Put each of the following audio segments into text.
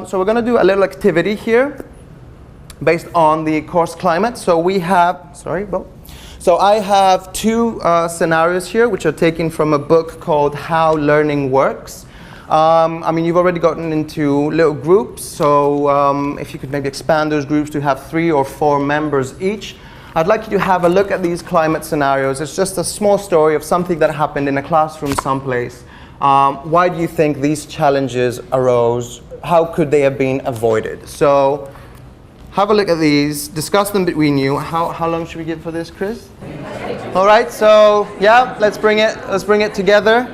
So we're going to do a little activity here based on the course climate. So we have, so I have two scenarios here which are taken from a book called How Learning Works. I mean, you've already gotten into little groups, so if you could maybe expand those groups to have 3 or 4 members each. I'd like you to have a look at these climate scenarios. It's just a small story of something that happened in a classroom someplace. Why do you think these challenges arose? How could they have been avoided? So have a look at these, discuss them between you. How long should we give for this, Chris? All right, so yeah, let's bring it together.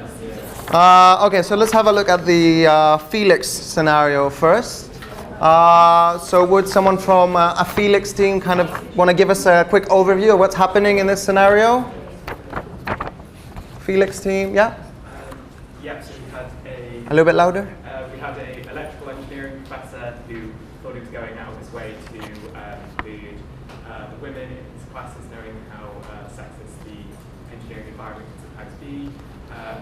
Okay, so let's have a look at the Felix scenario first. So would someone from a Felix team kind of want to give us a quick overview of what's happening in this scenario? Felix team, yeah? Yeah, so we had a little bit louder? We had an electrical engineering professor who thought he was going out of his way to include the women in his classes, knowing how sexist the engineering environment can sometimes be.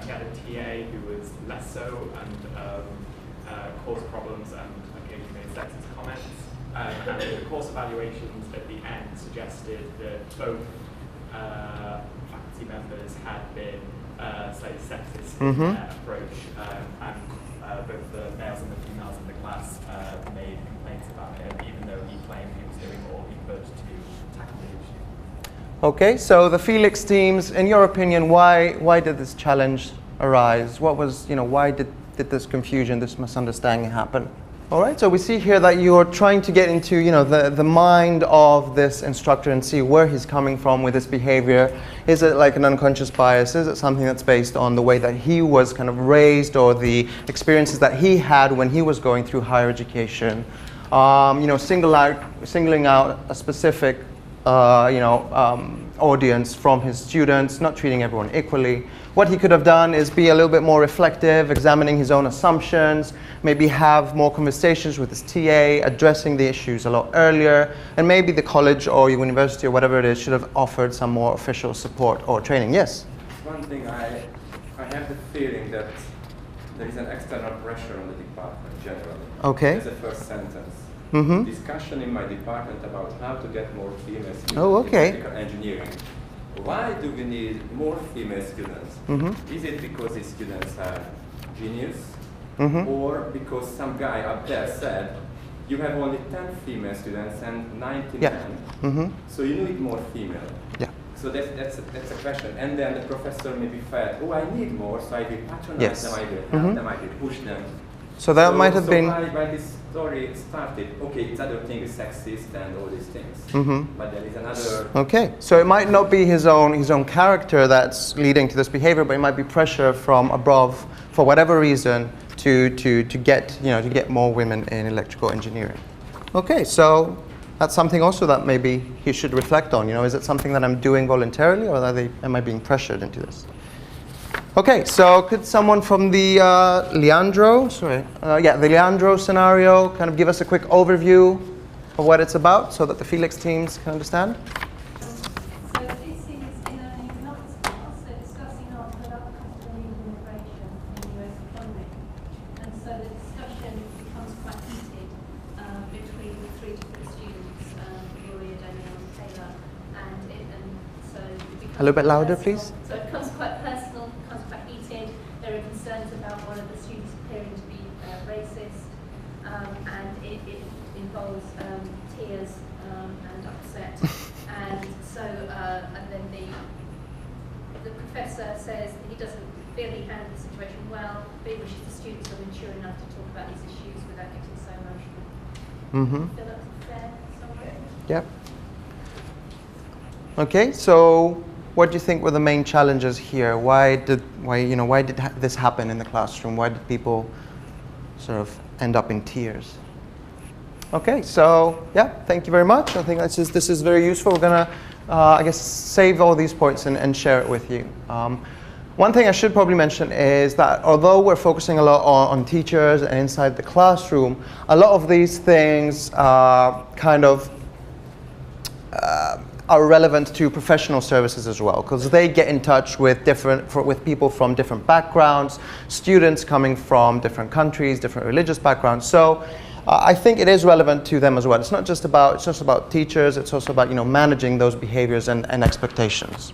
He had a TA who was less so and caused problems and occasionally made sexist comments. And the course evaluations at the end suggested that both faculty members had been slightly sexist in their approach, and both the males and the females in the class made complaints about him, even though he claimed he was doing all he could to tackle the issue. Okay, so the Felix teams, in your opinion, why did this challenge arise? What was, why did this confusion, this misunderstanding happen? All right, so we see here that you're trying to get into, the mind of this instructor and see where he's coming from with this behavior. Is it like an unconscious bias? Is it something that's based on the way that he was kind of raised or the experiences that he had when he was going through higher education? Singling out a specific, audience from his students, not treating everyone equally. What he could have done is be a little bit more reflective, examining his own assumptions, maybe have more conversations with his TA, addressing the issues a lot earlier, and maybe the college or university or whatever it is should have offered some more official support or training. Yes? One thing, I have the feeling that there is an external pressure on the department generally. Okay. That's the first sentence. Discussion in my department about how to get more female students in electrical engineering. Why do we need more female students? Is it because these students are genius? Or because some guy up there said, you have only 10 female students and 19 men, so you need more female. Yeah. So that's a question. And then the professor maybe felt, oh, I need more, so I will patronize them, I will help them, I will push them. So that might have been... Why this story started, okay, it's other thing is sexist and all these things, but there is another... Okay, so it might not be his own character that's leading to this behavior, but it might be pressure from above, for whatever reason, to get more women in electrical engineering. Okay, so that's something also that maybe he should reflect on. Is it something that I'm doing voluntarily, or am I being pressured into this? Okay, so could someone from the Leandro scenario kind of give us a quick overview of what it's about so that the Felix teams can understand? So this is in an economics class, they're discussing article about company immigration in the US economy. And so the discussion becomes quite heated between the 3 different students, Gloria, Danielle, and Taylor. And so it becomes a little bit louder, personal. please. So it becomes quite personal, becomes quite heated. There are concerns about one of the students appearing to be racist, and it involves tears and upset. And so, and then the professor says that he doesn't feel he handled the situation well, but he wishes the students are mature enough to talk about these issues without getting so emotional. Feel that's fair summary? Yep. Okay, so what do you think were the main challenges here? Why did this happen in the classroom? Why did people sort of end up in tears? Okay, so yeah, thank you very much. I think this is very useful. We're gonna, I guess, save all these points and share it with you. One thing I should probably mention is that although we're focusing a lot on teachers and inside the classroom, a lot of these things kind of are relevant to professional services as well, because they get in touch with with people from different backgrounds, students coming from different countries, different religious backgrounds. So I think it is relevant to them as well. It's not just about teachers. It's also about managing those behaviors and expectations.